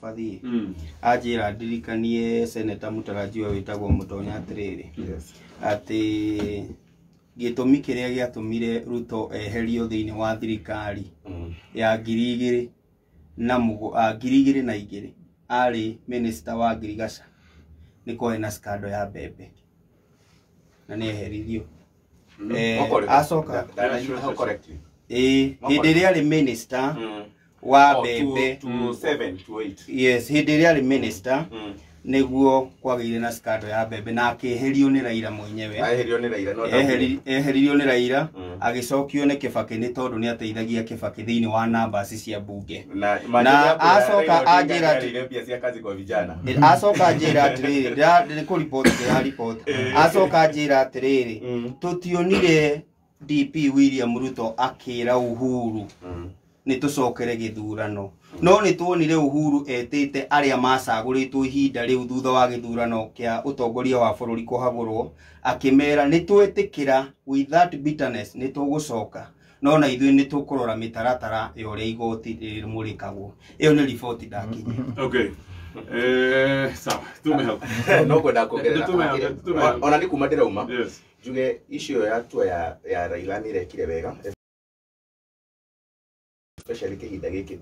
bathi ajira ndirikanie Senator Mutarajiwa witagwo Mutonya atiriri ati gitumi kiria giatumire Ruto eherio thiini wa thirikari ya 2000 na 2002 ari minister wa Girigasha ni kwa na skando ya bebe na ni eheririo asoka hindi ria ari minister wa bebe 7 to 8 yes hindi ria ari minister niguo kwagire na skando ya bebe na akiherio ni Raila mwenyewe eheririo ni Raila agicokio ni Kibaki ni tondu ni ateithagia Kibaki thiini wa numbers cia bunge na asoka ajira pia cia kazi kwa vijana asoka ajira atiriri ni ku report ya report asoka ajira atiriri tutionire DP William Ruto akira Uhuru ni tucokere githurano no ni tuonire Uhuru etete aria macaguritwo ihinda riu thutha wa githurano kia utongoria wa bururi kuhagurwo akimera ni twetikira with that bitterness ni tugucoka no na ithui ni tukurora mitaratara yoria igoti rimurikagwo iyo ni report ndakinye okay sawa tumehelp no kwenda kuongerera ona ni kuma ndirauma juge issue ya tua ya Raila ni rekire wega especially kihinda giki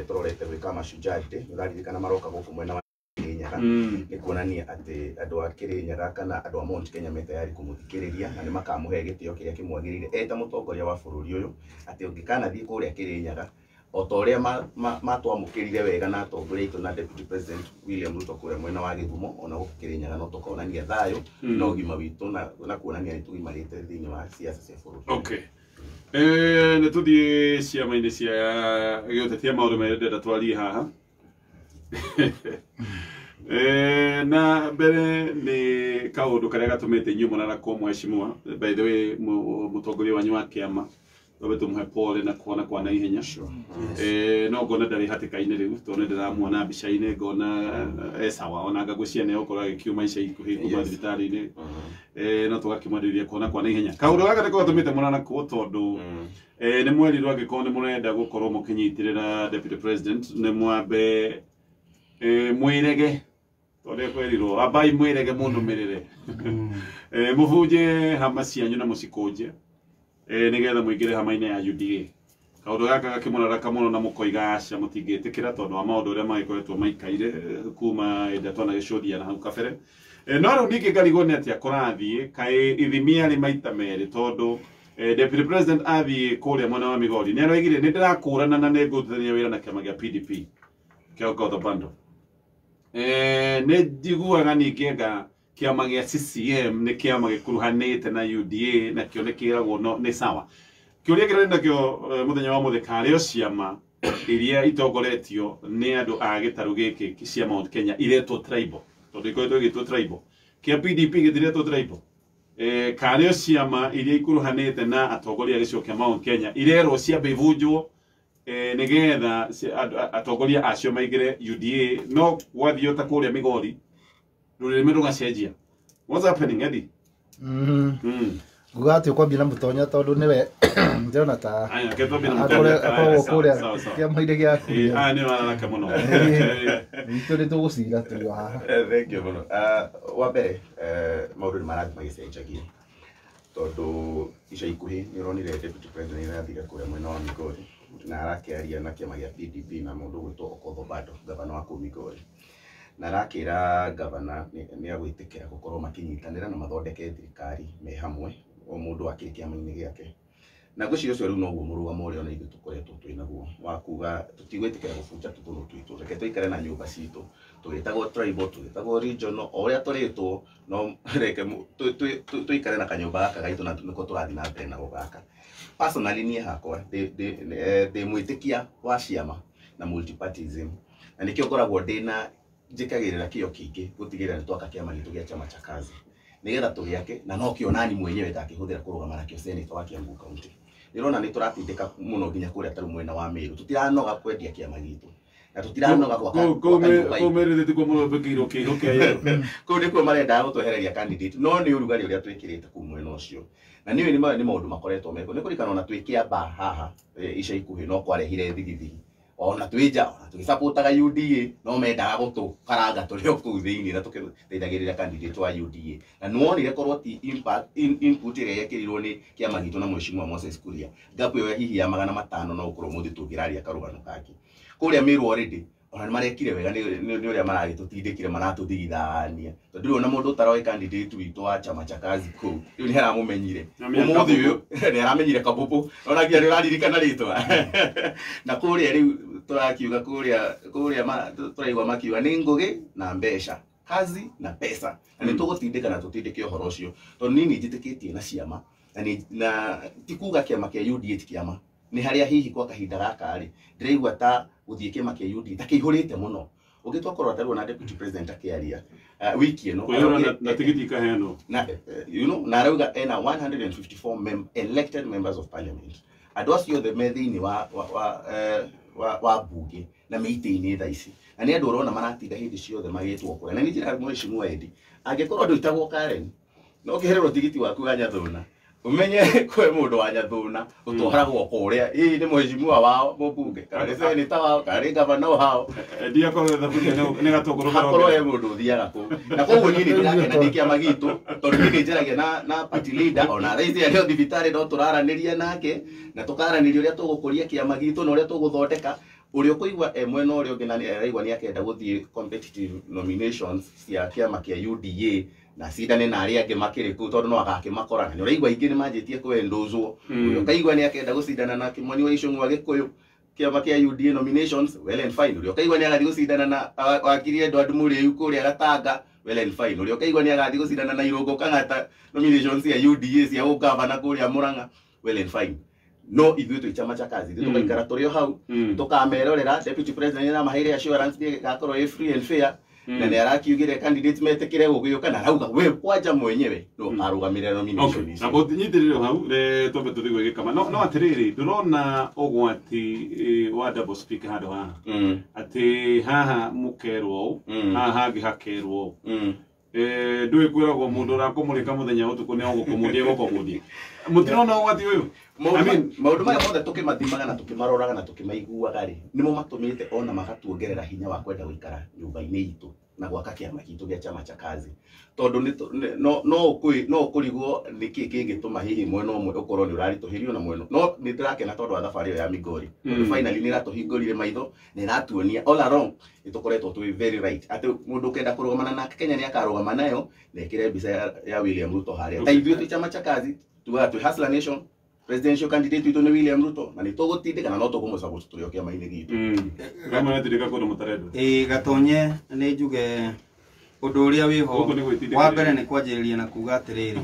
turorete gwika mashujaa niraririkana maroka guku mwena wa Kirinyaga ni kuonania ati andu a Kirinyaga kana andu a Mount Kenya metayari kumuthikiriria na ni makamuhe gitio kiria kimwagirire eta mutongoria wa bururi uyu ati ungikana thii kuria Kirinyaga otoria matwamukirire wega na atongoria itu na Deputy President William Ruto kuria mwena wa Githumo ona guku Kirinyaga no tukonania thayo na ugima witu na kuonania ni tugimarite thiini wa siasa cia bururi. Okay. Ne tuthie ciama-inĩ cia gĩũtetia maũndũ merenda twari haha na mbere nĩ kaũndũ karĩa gatũmĩte inyuĩ mũrarakwo mheshimiwa by the way mũtongoria wanyu wa kĩama tobe tumuhe pole na kuona kwa na ihenya no ngona ndarĩ hatĩka-inĩ rĩu tondũ ndĩramuona mbica-inĩ ngona sawa ona ngagũcia nĩ okorwo agĩkiuma ica ikuhĩ kuma thibitarĩ-inĩ no tũgakĩmwarĩria kuona kwa na ihenya kaũndũ gaka nĩko gatũmĩte mũrarakwo tondũ nĩ mwerirwo angĩkorwo nĩ mũrenda gũkorwo mũkĩnyitĩrĩra Deputy President nĩ mwambe mwĩrege tondũ kwerirwo ambai mwĩrege mũnũmĩrĩre mũbunje hama cianyu na mũcikũnje nigetha muingire hama-inĩ ya UDA kaundu gaka gakimuraraka muno na mukoiga aca mutingĩtĩkĩra tondũ wa maũndũ ũrĩa magĩkoretwo maikaire kuma hĩndĩ twana gĩcuthia na hau kabere no rĩu ningĩ ngarigwo nĩ atĩa kũrathiĩ kaĩ ithimi arĩ maita merĩ tondũ Deputy President athiĩ kũrĩa mwena wa Migori nĩ aroigire nĩ ndĩrakũrana na nĩ ngũrutithania wĩra na kĩama gĩa PDP kĩa Okoth Obando nĩ njiguaga ningĩ anga kiama gĩa CCM nĩ kiama gĩkuruhanĩte na UDA na kĩo nĩ kĩragwo nĩ sawa kĩũria kĩrĩa nakĩo mũthenya wa mũthĩ karĩo ciama iria itongoretio nĩ andũ a gĩtarũ gĩkĩ cia Mount Kenya iretwo tribal tondũ ikoretwo igĩtwo tribal kĩa PDP gĩtiretwo tribal karĩo ciama iria ikuruhanĩte na atongoria gĩcigo kĩa Mount Kenya irerwo ciambe ibunjwo nigetha atongoria acio maigire UDA no gwathiĩ ta kũrĩa Migori rũrĩrĩmĩ rũgacenjia. What's happening, Eddie? Gugati kwa bila Mutonya tondu niwe ndona ta aya ketobira Mutonya kuria kiama-inĩ gĩaku nĩ wararaka mũno itũ nĩ tũgũcira tũrĩ haha. Thank you mũno. Wa mbere maũndũ nĩ marathiĩ magĩcenjagia tondũ ica ikuhĩ nĩ ũronire Deputy President nĩ arathire kũrĩa mwena wa Migori na arakĩaria na kĩama gĩa PDP na mũndũ ũgwĩtwo Okoth Obando gavana wa kũu Migori na arakĩra gavana nĩ agwĩtĩkĩra gũkorwo makĩnyitanĩra na mathondeke thirikari me hamwe o mũndũ akĩrĩ kĩama-inĩ gĩake na ngwĩciria ũcio rĩu noguo mũrũgamo ũrĩa ona ithuĩ tũkoretwo twĩ naguo wa kuga tũtigwĩtĩkĩra gũbunja tũtũrũ twitũ reke tũikare na nyũmba citũ tũgĩtagwo tribal tũgĩtagwo regional o ũrĩa tũrĩtwo no reke tũikare na kanyũmba gaka gaitũ na nĩko tũrathiĩ na mbere nako gaka. Personally niĩ hakwa ndĩ mwĩtĩkia wa ciama na multipartyism na nĩkĩo ngoragwo ndĩna njĩkagĩrĩra kĩo kĩingĩ gũtigĩrĩra nĩ twaka kĩama gitũ gĩa chama cha kazi nigetha tũgĩake na no kĩo nani mwenyewe ndakĩhũthĩra kũrũgama nakĩo senator wa Kiambu County. Nĩrona nĩ tũratindĩka mũno nginya kũrĩa tarĩ mwena wa Meru tũtiranoga kwendia kĩama gitũ na tũtiranoga gwaka kũmerĩte kwa mũno bĩkĩirwo kĩho kĩa kũu nĩkuo marendaga gũtwehereria candidate no nĩ ũrugarĩ ũrĩa twĩkĩrĩte kũu mwena ũcio na nĩ maũndũ makoretwo meko nĩ kũrikana ona twĩkĩamba haha ica ikuhĩ no kwarehire thigithigi ona twija ona tugisapotaga UDA no mendaga gutu karanga turi oku thiini na tukiteithagirira candidate wa UDA na nuonire korwo ti input ire yekirirwo ni kiama gitu na mheshimiwa Moses Kuria ngapo yo hihi ya 500 no ukorwo muthi tungiraria karugano kake kuria miru already ona ni marekire wega ni uria maragitutindikire maratuthiithania tondu ona mundu utaroe candidate witu wa chama cha kazi ku riu ni aramumenyire umuthi uyu ni aramenyire kabubu ona ngia uraririkana ritwa na kuria riu turakiuga kuria turaigwa makiuga ni ngugi na mbeca kazi na pesa na ni tugutindika na tutindike uhoro ucio tondu nini njitikitie na ciama na tikuga kiama kia UDA kiama ni haria hihi kwa kahinda gaka ri ndiraigua ta guthie kiama kia UDA takihurite muno ugitwa korwo tarwo na deputy president akiaria wiki ino na tigiti kaheno na na arauga ena 154 elected members of parliament andu acio the methini wa bunge na meeting tha ici na ni andu urona maratinda hindi ciothe magitwo kure na ni njira mheshimiwa Edi angikorwo ndutagwo Karen no kihererwo tigiti waku wa Nyathuna umenye kwe mundu wa Nyathuna utwaragwo kuria ii ni mheshimiwa wao mbunge kana senator wao kana governor wao ndia ko thaburia ni gatunguru hakorwo ye mundu thiaga ku na koguo nini ndirakena ndikiama gitu tondu nini njeragia na party leader ona raisi alio thibitari no turaraniria nake na tukaraniria uria tugukuria kiama gitu na uria tuguthondeka urio kuigwa mwena urio ngina ni araigwa ni akenda guthie competitive nominations cia kiama kia UDA na sidane na aria ange makiri ku tondu no agakimakorana ni uraigwa ingi ni manjitie kwenduzwo urio kaigwa ni akenda gucidana na Kimani wa Icung'wa Gikuyu kiama kia UDA nominations well and fine urio kaigwa ni agathi gucidana na wakiri Edward Muriu kuria Gatanga well and fine urio kaigwa ni agathi gucidana na Irungu Kang'ata nominations cia UDA cia ugavana kuria Murang'a well and fine no ithuĩ twĩ chama cha kazi tukaikara tũrĩ o hau tukamerorera deputy president na maheire assurance ni gakorwo free and fair na ni arakiugire candidate metekire gũgĩũka na arauga we kwanja mwenyewe no arugamire nomination na botinyitirire hau tombe tuthigwe gikama no atiriri ndurona ogwati wa double speak handu haha ati haha mukerwo haha hangĩ hakerwo ndui kwiragwo mundu urakumurika muthenya utuku ni ogukumuthia gukumuthia mutirona ogwati uyu maundu maya mothe tukimathimaga na tukimaroraga na tukimaiguaga ri nimo matumite ona magatuongerera hinya wa kwenda guikara nyumba-ini itu na gwaka kiama gitu gia chama cha kazi tondu no kurigwo niki kingituma hihi mwena umwe ukorwo ni urarituhirio na mwena no nitirakena tondu wa thabari ya Migori finally ni ratuhingurire maitho ni ratuonia all along itukoretwo twi very right ati mundu kenda kurugama na Kenya ni akarugama nayo nekire mbica ya William Ruto haria taithio tu chama cha kazi tuga Hustler Nation presidential candidate witu ni William Ruto na nitugutindika na no tugumucaguca turi o kiama-ini gitu kama natirika kundu mutaredo gatonye ni njuge undu uria wiho wa mbere ni kwanjiriria na kuga atiriri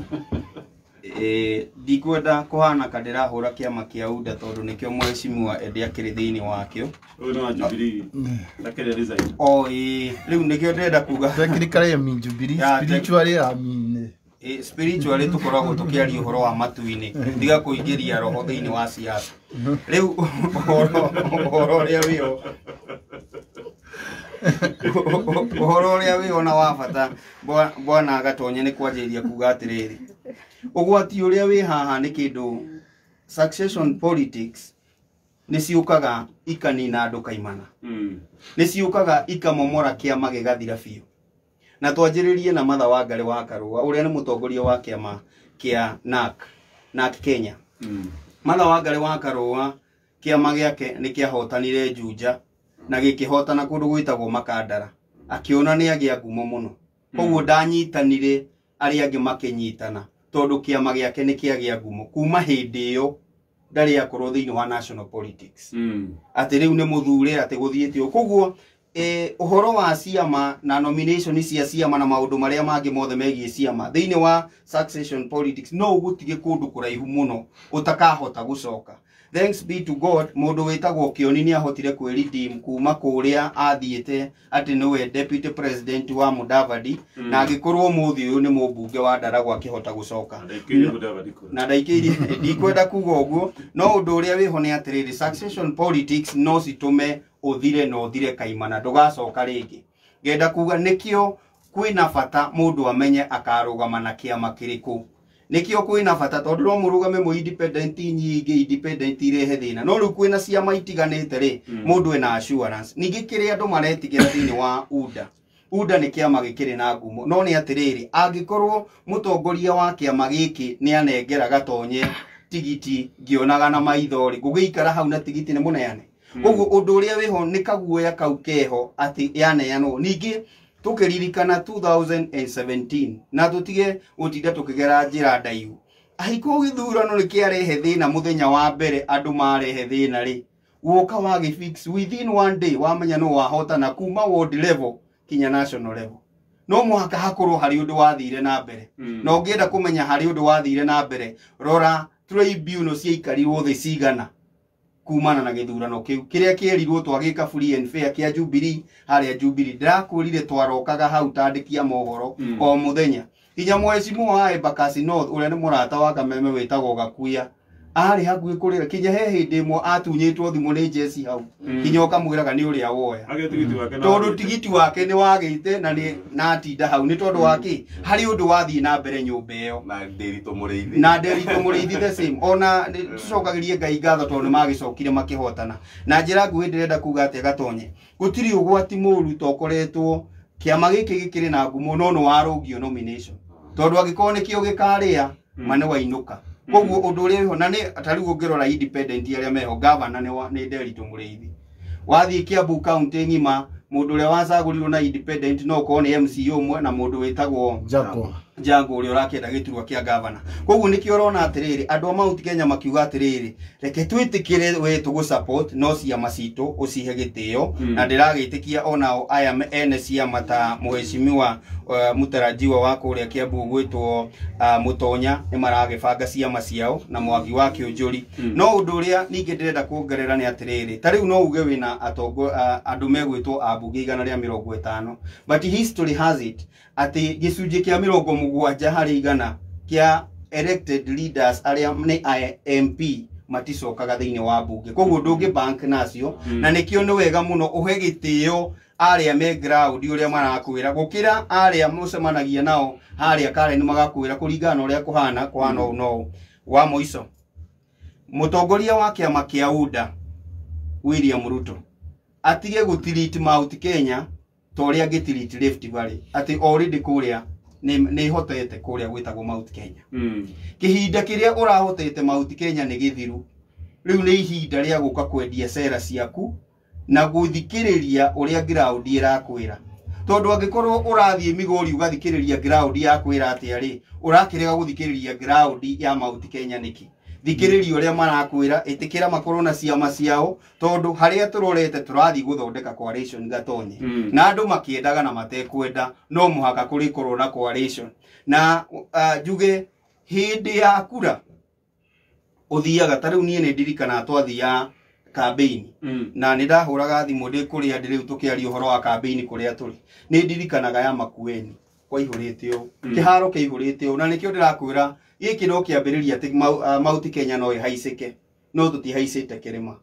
ndikwenda kuhana kandirahura kiama kia UDA tondu nikio mheshimiwa Edi akiri thiini wakio no Jubilee na kile resign riu nikio ndenda kuga technically ya Jubilee spiritually ya spiritually tukoragwo tukiaria uhoro wa matu-ini ndiga kuingiria roho thiini wa siasa riu uhoro uria wiho uhoro uria wiho na wa bata bwana Gatonye ni kwanjiriria kuga atiriri ugwati uria wi haha ni kindu succession politics ni ciukaga ikanina andu kaimana ni ciukaga ikamomora kiama gigathira biu na twanjiririe na Martha Wangari wa Karua uria ni mutongoria wa kiama kia NARC Kenya Martha Wangari wa Karua kiama giake ni kiahotanire Juja na gikihotana kundu gwitagwo Makandara akiona ni agia ngumo muno koguo ndanyitanire aria angi makinyitana tondu kiama giake ni kiagia ngumo kuma hindi iyo ndari akorwo thiini wa national politics ati riu ni muthure ati guthiete koguo uhoro wa ciama na nomination cia ciama na maundu maria mangi mothe megie ciama thiini wa succession politics no ugutige kundu kuraihu muno utakahota gucoka thanks be to God mundu witagwo Kioni ni ahotire kwiridim kuma kuria athiete ati niwe deputy president wa Mudavadi na agikorwo muthi uyu ni mubunge wa Ndaragwa akihota gucoka na ndaikirie ndikwenda kuga uguo no undu uria wiho ni atiriri succession politics no citume uthire no uthire kaimana ndugacoka ringi ngenda kuga nikio kwina bata mundu amenye akarugama na kiama kiriku nikio kwina bata tondu no murugame mu independent nyingi independent irehe thina no riu kwina ciama itiganite ri mundu ena assurance ningi kiri andu maretigira thini wa UDA ni kiama gikiri na ngumo no ni atiriri angikorwo mutongoria wa kiama giki ni anengera gatonye tigiti ngionaga na maithori gugiikara hau na tigiti ni muneane uguo undu uria wiho ni kaguoya kau keho ati yaneanwo ningi tukiririkana 2017 na tutige utinda tukigera njira ndaihu ahiko githurano ni kiarehe thina muthenya wa mbere andu marehe thina ri woka wa gifix within one day wamenya no wahotana kuma ward level kinya national level no muhaka hakorwo hari undu wathire na mbere no ngienda kumenya hari undu wathire na mbere rora tribunal cia ikarirwo thi cigana kumana na githurano kiu kiria kierirwo twagika free and fair kia Jubilee haria Jubilee ndakurire twarokaga hau tandikia mohoro o muthenya inya mwecimu wa Embakasi North uria ni murata wa Kameme wetagwo Gakuya ari hakuhi kurira kinya he hindi imwe atunyitwo thimu ni Jesse hau kinya ukamwiraga ni uria woya tondu tigiti wake ni wagite na atinda hau ni tondu wake hari undu wathie na mbere nyumba iyo na Nderitu Muriithi the same ona tucokagirie Ngai ngatho tondu magicokire makihotana na njira nguhi ndirenda kuga ati gatonye gutiri ugwati muru tokoretwo kiama giki gikiri na ngumo no warugio nomination tondu agikorwo nikio gikaria mane wainuka koguo undu uria ho na ni atarigu ngirora independent aria meho governor ni Nderitu Muriithi wathie Kiambu county ngima mundu uria wacagurirwo na independent no ko ni MCO mwe na mundu wetagwo Jango uria urakenda giturwa kia governor koguo nikio urona atiriri andu a Mount Kenya makiuga atiriri reke twitikire we tugu support no ciama citu ucihe gitio na ndiragitikia onao aya ene ciama ta muheshimiwa mutarajiwa wa kuria Kiambu gwitwo Mutonya ni maragibanga ciama ciao na Mwangi wa Kĩũnjũri no undu uria ningi ndirenda kuongerera ni atiriri tariu no uge wina atongo andu megwitwo abunge 150 but history has it ati gicunji kia 70 hari 100 kia elected leaders aria ni MP maticokaga thiini wa bunge koguo ndungi bank nacio na nikio ni wega muno uhe gitio aria me ground uria marakwira gukira aria mucemanagia nao haria Karen magakwira kuringana uria kuhana no wa muico mutongoria wa kiama kia UDA William Ruto atige gutiriti Mount Kenya toria gitiriti Rift Valley ati already kuria ni hotete kuria gwitagwo Mount Kenya kihinda kiria urahotete Mount Kenya ni githiru riu ni ihinda ria guka kwendia cera ciaku na guthikiriria uria ground irakwira tondu angikorwo urathie Migori ugathikiriria ground yakwira ati ari urakirega guthikiriria ground ya Mount Kenya niki thikiriria uria marakwira itikira makorwo na ciama ciao tondu haria turorete turathi guthondeka coalition gatonye na andu makiendaga na matekwenda no muhaka kuri korwo na coalition na juge hindi ya kura uthiaga tariu nie ni ndirikana twathia campaign na nindahuraga thimu ndi kuria ndiriu tukiaria uhoro wa campaign kuria turi ni ndirikanaga ya Makueni kwa ihurite o kiharo ke ihurite o na nikio ndirakwira giki no kiambiriria ati Mount Kenya no ihaicike no tutihaicite kirima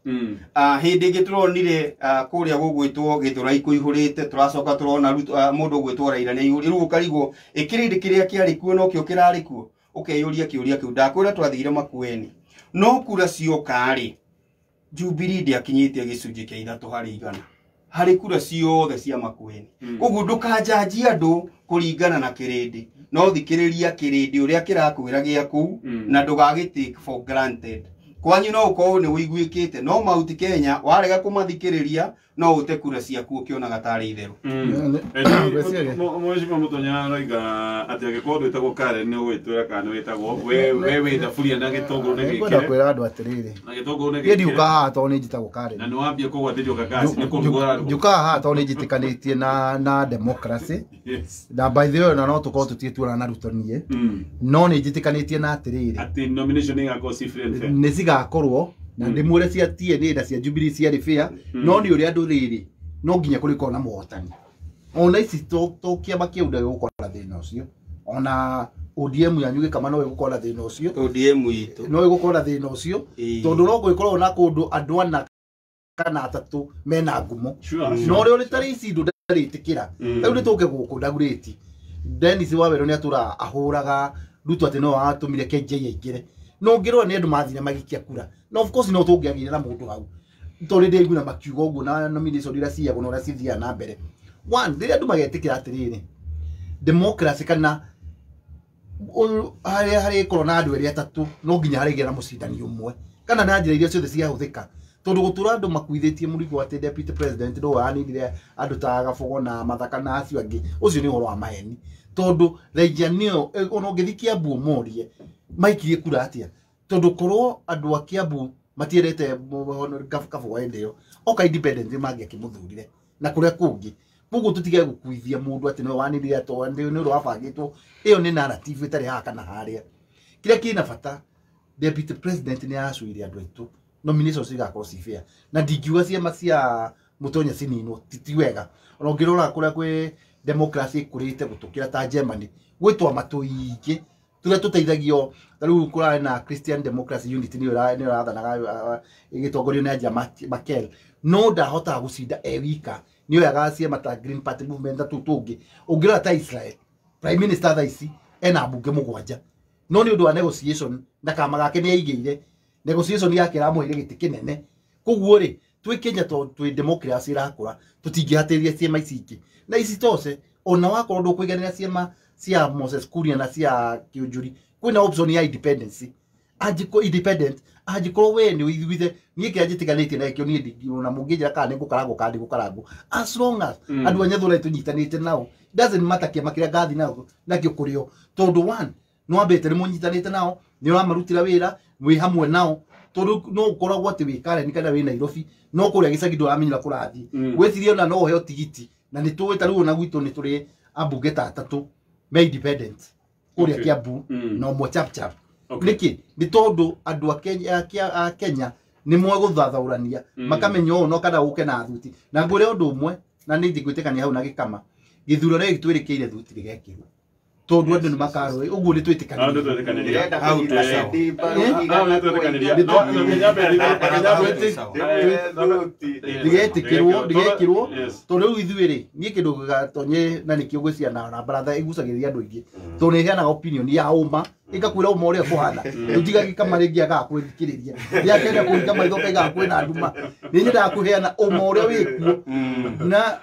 hindi ngituronire kuria gugwitwo Githurai kuihurite turacoka turona mundu gwitwo Raila ni ihuri riu karigwo ikirindi kiria kiari kuo no kio kirari kuo ukeyuria kiuria kiu ndakwira twathire Makueni no kura ciokari Jubilee ndiakinyitie gicunji kia 3 hari 100 hari kura ciothe cia Makueni koguo ndukanjanjia andu kuringana na kirindi no thikiriria kirindi uria kirakwira gia kuu na ndugagitake for granted kwanyu no uko ni wiguikite no Mount Kenya warega kumathikiriria no ute kura ciaku ukionaga tari itheru Mheshimiwa Mutonya roiga ati agikondo itagwo Karen ni ugwitwira kana witagwo we witha furia na gitongoro ne gikire kwira andu atiriri na gitongoro ne gikire ndiuka haha to ni njitagwo Karen na no wambia kugwatithio kakasi ni kurugora ndiuka haha to ni njitikanitie na democracy na by the way no tuko tutietuana na Rutonie no ni njitikanitie na atiriri ati nomination igako si free and fair ni cigakorwo na ndimure cia TNA na cia Jubilee cia fair no ni uri andu riri no nginya kuri kona muhotani ona ici to kiama kiuda gukora thina ucio ona ODM yanyu kama no gukora thina ucio ODM itu no gukora thina ucio tondu no gwikorwo na kundu andu ana kana atatu mena ngumo no ri tari ici ndu ndaritikira riu ni tuke guku ndaguriti Dennis Waweru ni atura ahuraga Ruto ati no atumire KJ yaingire no ngirwa ni andu mathire magikia kura no of course no tungiagire na mundu hau tori de iguna makiugo uguo na nomination ira cia gona ora cithia na mbere one de andu magetikira atiriri democracy kana hari korona andu eri atatu no nginya hari gira mucindani umwe kana na njira iria ciothe cia huthika tondu gutura andu makuithitie murigo ati deputy president no anindire andu ta Gabogo na Mathaka na acio angi ucio ni horo wa maheni tondu Raija nio ono ngithikia bu morie maikirie kura atia tondu korwo andu a Kiambu matierete Gabogo endeyo oka independent mangia kimuthurire na kuria kungi bugu tutige gukuithia mundu ati no wanindire to ndi ni ro abangitwo iyo ni narrative itari haka na haria kile kina bata deputy president ni acuire andu aitu nominations igakorwo ci fair na ndingiuga ciama cia mutonya cinino titiwega onongirora kuria kwi democracy kurite gutukira ta Germany gwitwa matuingi turia tuteithagio tariu kurare na Christian Democracy Unity ni rathanaga igitongorio ni Angela Merkel no ndahota gucinda wika ni oyaga ciama ta Green Party movement tutungi ungirora ta Israel prime minister thaisi ena bunge mugwanja no ni undu wa negotiation na kama gake ni aigire negotiation yake ramwire giti kinene kuguo ri twi Kenya twi democracy irakura tutingihatiria ciama ici ingi na ici tose ona wakorwo ndukwiganira ciama cia Moses Kuria na cia Kiunjuri kwina option ya independence ajiko independent ajiko we ni withe nie kianjitiganite na kio nie ndigiro na mungijira kana ni gukarango kandi gukarango as long as andu anyathura tunyitanite nao doesn't matter kia makiria gathi nao na kio kurio tondu one no ambete ni munyitanite nao ni uramarutira wira wi hamwe nao tondu no ukoragwo ati wikare ni kana wi Nairobi no kuria gicagi nduramenyira kurathi gwethirie na no heo tigiti na ni tuwe taru na gwitu ni turi ambunge ta atatu me independent kuria Kiambu no mo chap chap niki ni tondu andu a Kenya ni mwe guthathaurania makamenya no kana uke na thuti na ngure undu umwe na ni ndigwitikania hau na gikama githurano gitwirikiire thuti rigekirwo tondu andu ni makaro uguo ni twitikania andu twitikanĩria hau tu digekirwo tondu riu ithuiri nie kindu gatonye na nikio gwiciana na brother igucagiria andu ingi tondu heanaga opinion ya uma igakwira uma uria kuhana ujiga gikama ringi agakwithikiriria ya kenda kuringa maitho kaiga kwina nduma ni nyenda kuheana uma uria wikuo na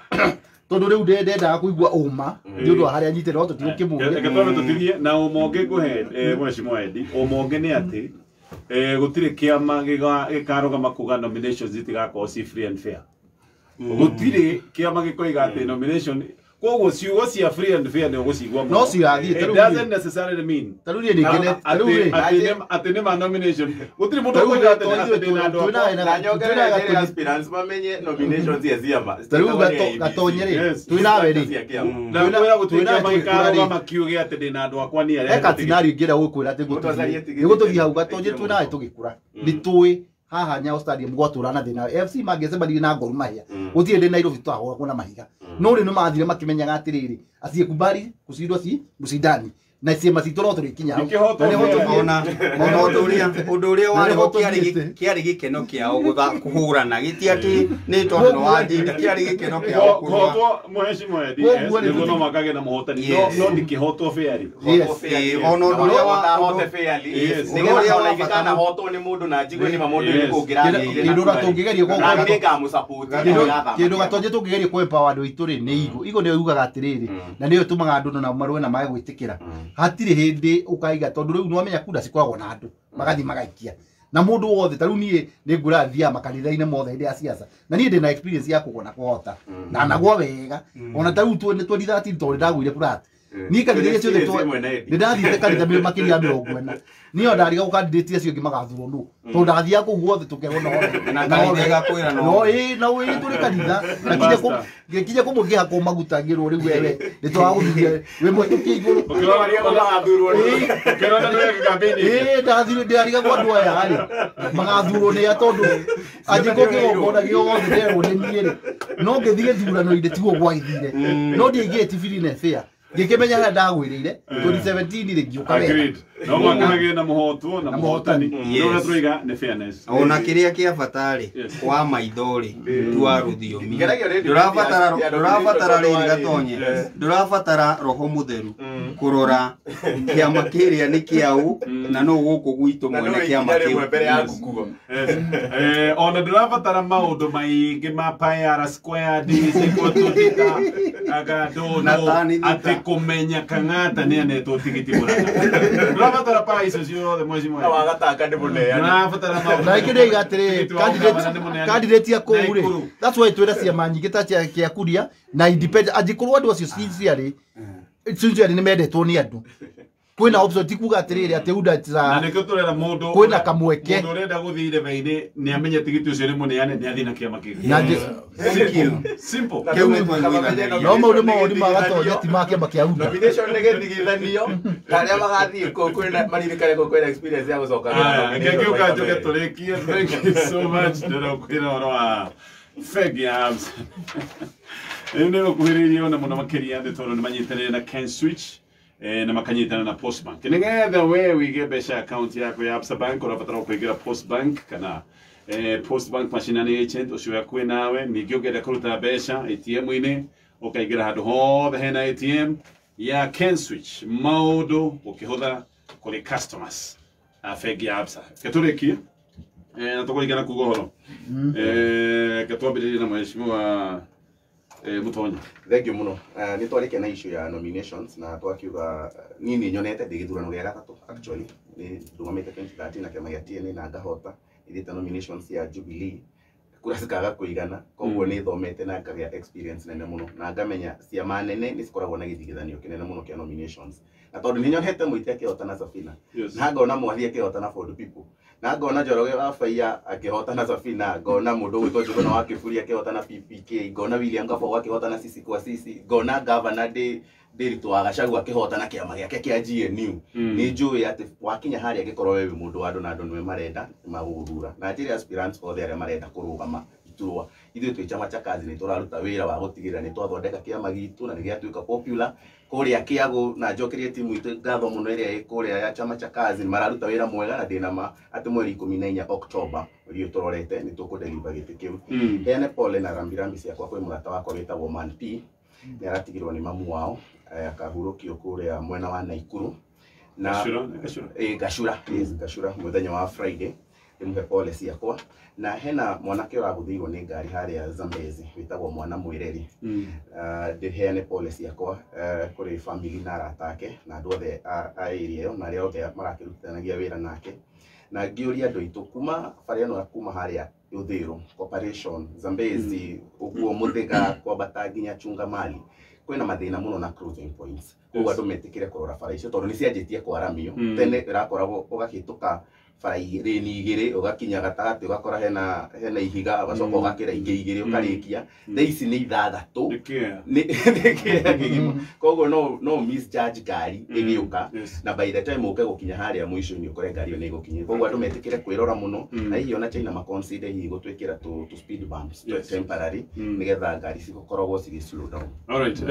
tondu riu ndenda kuigua uma ni undu haria nyite no tutigukimure gatone tutigie na umonge guhe mweshimwa Eddie umonge ni ati gutire kiama gikarugama kuga nominations itigakorwo ci free and fair gutire kiama gikoiga ati nomination koguo ciugo cia free and fair ni ugucigwa no ciathie it doesn't necessarily mean taru ni ngene taru ati ni ma nomination gutire mundu kuiga ati ndina ndo na nyongera aspirants mamenye nominations cia ciama taru gatonyere twina weri na kuya gutwira maikaro makiuge ati ndina ndo akwa ni ari eka scenario ngira gukwira ati gututhi hau gatonye twina tugikura ni tui haha Nyayo Stadium gwatura na thina FC magecemanirie na Gor Mahia gutire ndi Nairobi twahora na mahiga no ri no mathire makimenyaga atiriri acie kubari kucindwa ci mucindani na ciema citoro turi kinya ona undu uria wari ho kiari gikeno kiao kuhurana giti ati ni tondu no wandinda kiari gikeno kiao kuhotwo mweshimwa Eddie ni no makage na muhotani no ndikihotwo fairly ona undu uria hote fairly ni uria waigana hotwo ni mundu na njigwe ni mamundu ni kungira kindu gatungigeria na ninga mu support kindu gatonje tungigeria ku empower andu ituri ni igo ni yugaga atiriri na niyo tumaga andu na marwe na mae gwitikira hatire hindi ukaiga tondu riu nwamenya kura cikoragwo na andu magathi magaikia na mundu wothe taru nie ni ngurathia makanitha-ine mothe ndi ya siasa na nie ndina experience ya kugona kuhota na nagwo wega ona taru 2013 tondu ndagwire kurat ni kanitha ciothe ni ndathite kanitha makiria 40 niyo ndariga gukandidate acio ngi magathurwo nu tondu ndathia ku guothe tukerwo no na wega kwira no no turi kanitha na kinye kumugia ko magutagirwo riu wewe ni twaguthie we mwe tukiguru ukiraria magathurwo kirona no campaign ndathire ndariga kwa andu aya ari magathurwo ni atondu ajiko kigona giothe nderwo ni niere no ngithie thurano inde tiguo gwaithire no ndingie tibiri ne fair ngikimenya na ndagwirire 2017 ri ngiuka wega no mwakage na muhoto na muhotani no tuiga ne fairness ona kiria kia fatari kwa maithori twa ruthiomi ndurabatara riri gatonye ndurabatara roho mutheru kurora kiama kiria ni kiau na no guku gwitu mwene kiama kiu ona ndurabatara maundu maingi ma Pyara Square dizikotutita agadono ati kumenya kangata ni aneto tigiti murata ndurabatara paiso cio de mwezi mwe wagataka ndimune ndurabatara maundu na ikire igatire candidate ya kure that's why twira ciama nyingi ta kia kuria na independent ajikurwa andu acio sincerely ni mendetwo ni andu kwina option ti kuga atiriri ati uda na nikio turera mundu kwina kamweke mundu urenda guthire baine ni amenye tigiti ucio ni muneane ni athina kiama kiu simple no maundu mauri magatonya ti make makia uda nomination negetigithanio karia magathie kwina maririkane kwina experience ya gucoka ngeke ukajoke turekie thank you so much ndero kwina oro Fegi abs. Ndio kuhiririo na muno makiria ndetoro ni manyitanire na Ken Switch na makanyitana na Postbank. Nigetha we wige besha account yako ya Absa Bank urabatara kuigira Postbank kana Postbank mashinani agent ucio yakwe nawe ningĩ ũngĩenda kũruta mbeca ATM-inĩ ũkaingĩra handũ hothe hena ATM ya Ken Switch maũndũ ũkĩhũtha kũrĩ customers a Fegi Absa. Ketũrĩkie na tũkũringana kuga ũhoro ketwambĩrĩrie na mheshimiwa Mutonya. Thank you muno. Ni twarĩkia na issue ya nominations na twakiuga nini nyonete ndĩgĩthurano gĩa gatatũ actually ni ndũgamĩte 2013 na kĩama gĩa TNA na ngahota ithita nominations ya Jubilee kura cikaga kũigana koguo nĩ thomete na ngagĩa experience nene muno na ngamenya ciama nene nĩ cikoragwo na gĩthigithanio kĩnene muno kĩa nominations na tondũ nĩ nyonete mũitia akĩhotana Safina na ngona Mwathi akĩhotana For the People na ngona Njoroge wa Faiya akĩhotana Safina ngona mũndũ gwĩtwo Njũgũna wa Kĩburi akĩhotana PPK ngona William Gabo akĩhotana Sisi kwa Sisi ngona Governor Nderitu wa Gachagua akĩhotana kĩama gĩake kĩa GNU nĩ njũĩ atĩ wakinya harĩa angĩkorwo wewe mũndũ wa andũ na andũ nĩwe marenda magũthura na njĩra aspirants othe arĩa marenda kũrũgama iturwa ithuĩ twĩ chama cha kazi nĩ tũraruta wĩra wa gũtigĩrĩra nĩ twathondeka kĩama gitũ na nĩ gĩatuĩka popular kũrĩa Kĩagũ na njokerie timu itũ ngatho mũno ĩrĩa ĩ kũrĩa ya chama cha kazi nĩ mararuta wĩra mwega na ndĩna ma atĩ mweri 14 October ũrĩa tũrorete nĩ tũkũdeliver gĩtĩ kĩu heane pole na rambirambi ciakwa kwĩ mũrata wakwa wĩtagwo Man P nĩ aratigirwo nĩ mamu wao akahurũkio kũrĩa mwena wa Naikuru na Gachura mũthenya wa Friday ndĩmũhe pole ciakwa na hena mwanake ũragũthĩirwo nĩ ngari harĩa Zambezi wĩtagwo Mwana Mwĩreri ndĩheane pole ciakwa kũrĩ family na arata ake na andũ othe a area ĩyo na arĩa othe marakĩrutithanagia wĩra nake na ngĩũria andũ aitũ kuma barĩa no kuma harĩa Ũthĩĩro Corporation Zambezi ũguo Mũthĩga kwambata nginya Chungamali kwĩna mathĩna mũno na cruising points koguo andũ metĩkĩre kũrora bara icio tondũ nĩ cianjĩtie kwaramio tene ĩrakoragwo ũgakĩtũka bara igĩrĩ ũgakinya gatagatĩ ũgakora hena ihiga ũgacoka ũgakĩra ingĩ igĩrĩ ũkarĩkia thaa ici nĩ ithathatũ koguo no misjudge ngari ĩgĩũka na by the time ũke gũkinya harĩa mũico-inĩ ũkore ngari ĩyo nĩ ĩgũkinyia koguo andũ metĩkĩre kwĩrora mũno na hihi ona China maconsider hihi gũtwĩkĩra tu speed bumps temporary nĩgetha ngari cikoragwo cigĩ slow down. Alright,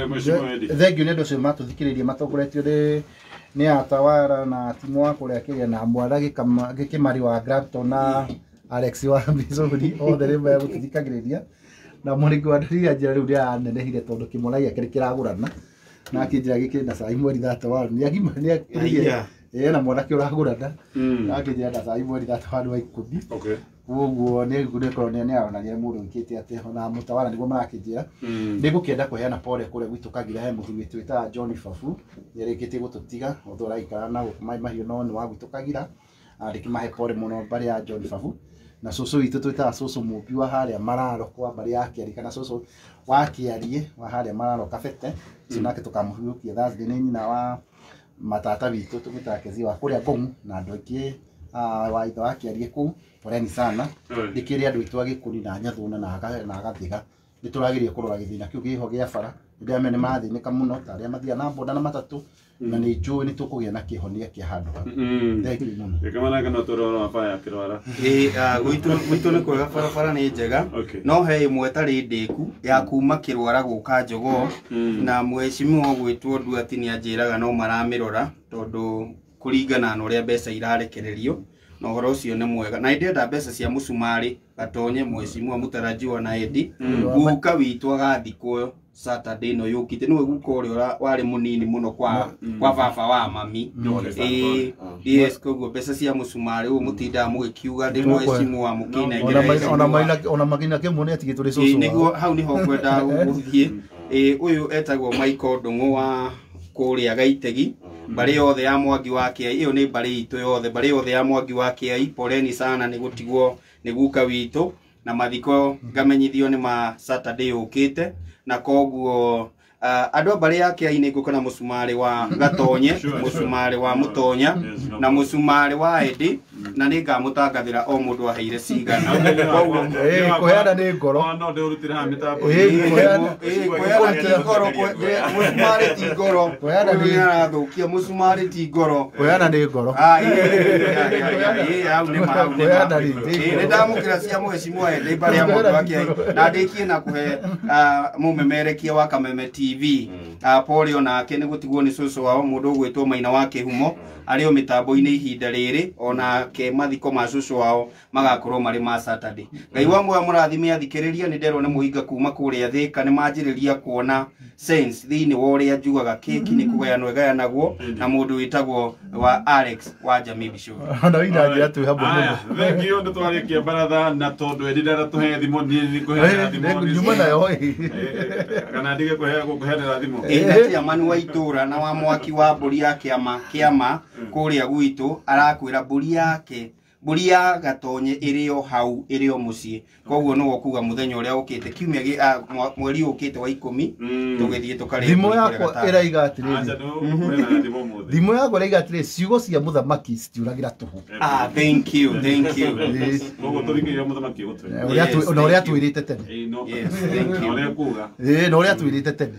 mheshimiwa Eddie. Thank you nĩ ũndũ ũcio matũthikĩrĩirie matongoretio nĩ atawara na timu wa kũrĩa Kĩrĩa na Mwara Gĩkĩmari wa Grafton na Alex wa Bizuri othe nĩ megũtũthikagĩrĩria na mũrĩngĩ wa Ndũrĩria njĩra rĩu nĩaranenehire tondũ kĩmwana gĩake kĩragũrana na akĩnjĩra gĩkĩrĩ na cai mweri 31 nĩagima na mwanake ũragũrana na akĩnjĩra na cai mweri 31 wa ikũmi koguo nĩgũkorwo nĩaronania mũndũ wĩkĩte atĩ ona mũtawara nĩguo marakĩnjĩra nĩngũkĩenda kũheana pole kũrĩa gwitũ Kagira he mũthuri witũ wĩtaga John Fabu nĩarĩkĩtie gũtũtiga othe ũraikara na mahiũ no nĩ wa gwitũ Kagira ndĩkĩmahe pole mũno mbarĩ ya John Fabu na cũcũ witũ twĩtaga cũcũ Mũmbi wa harĩa Mararo kwa mbarĩ ya Kĩari kana cũcũ wa Kĩarie wa harĩa Mararo Kabete ũcio nake tũkamũhurũkia Thursday nĩ nyina wa matata witũ tũmĩtaga Kezi wa kũrĩa Ngong'u na andũ aingĩ wa ithe wa Kĩarie kũu poleni sana ndĩkĩrĩ andũ aitũ Agĩkũri na Nyathũna na Gathiga nĩtũragĩrĩria kũrora gĩthĩna kĩu kĩho gĩa bara ndĩamenya nĩ mathĩnĩka mũno ta arĩa mathiaga na boda na matatũ na nĩ njũĩ nĩ tũkũgĩa na kĩhonia kĩa handũ hau. Thengiũ mũno. Kamana kana tũrora mabaya kĩrwara. Gwitũ nĩ kwega barabara nĩ njega no he ĩmwe tarĩ ndĩku ya kuma Kĩrwara gũka Njogoo na mheshimiwa gwĩtwo Nduati nĩanjĩraga no maramĩrora tondũ kuringana na uria mbeca irarekererio na uhoro ucio ni mwega na ndenda mbeca cia musumari gatonye mwecimu mutarajiwa na Edi guka witu agathikwo Saturday no yukite niwe guka uria wari munini muno kwa baba wa mami yes koguo mbeca cia musumari u mutinda mugikiuga ndi mwecimu wa mukinengera ona magina kimwe atigitwe cucu niguo hau niho kwenda guthie uyu etagwo Michael Ndungu wa kuria Gaitegi bari yothe ya Mwangi wa Kiai iyo ni bari itu yothe bari yothe ya Mwangi wa Kiai poleni sana ni gutigwo ni guka witu na mathiko ngamenyithio ni ma Saturday ukite na koguo andå bari ya Kiai ni ngukona musumari wa Gatonye musumari wa Mutonya na musumari wa Edi na ni ngamutangathira o mundu aheire cigana koguo kuheana ni ngoro no ndirutire ha mitambo kuheana ti ngoro musumari ti ngoro kuheana ni arathukia musumari ti ngoro kuheana ni ngoro au ni mahau ni ndamukira cia mwecimu Edi bari ya mundu wa Kiai na ndikie na kuhe mumemerekia wa Kameme TV polio nake ni gutigwo ni cucu wao mundu gwitwo Maina wa Kihumo ario mitambo-ini ihinda riri ona ke mathiko ma cucu wao magakorwo mari ma Saturday ngai wa mwe murathime athikiriria ni nderwo ni muhinga kuma kuria Thika ni manjiriria kuona sense thini wa uria njugaga keki ni kugayanwo gayanagwo na mundu witagwo wa Alex wa Jamii Bishop ona wina njira tu hamwe mundu thengio ndu twarikia baratha na tondu edida tuhe thimo ni kuhe thimo nyuma nayo kana ndige kuheanira thimo ĩĩ manu wa itura na wa mwaki wa mburi ya kiama kuria gwitu arakwira mburi ya Gatonye irio hau irio mucii koguo no kuga muthenya uria ukite kiumia mweri ukite wa 10 tugithie tukari thimo yakwa iraiga atiriri thimo yakwa iraiga atiriri ciugo cia muthamaki citiuragira tuhu thank you koguo turingiria muthamaki gutwe na uria twirite tene yes thank you uria kuga na uria twirite tene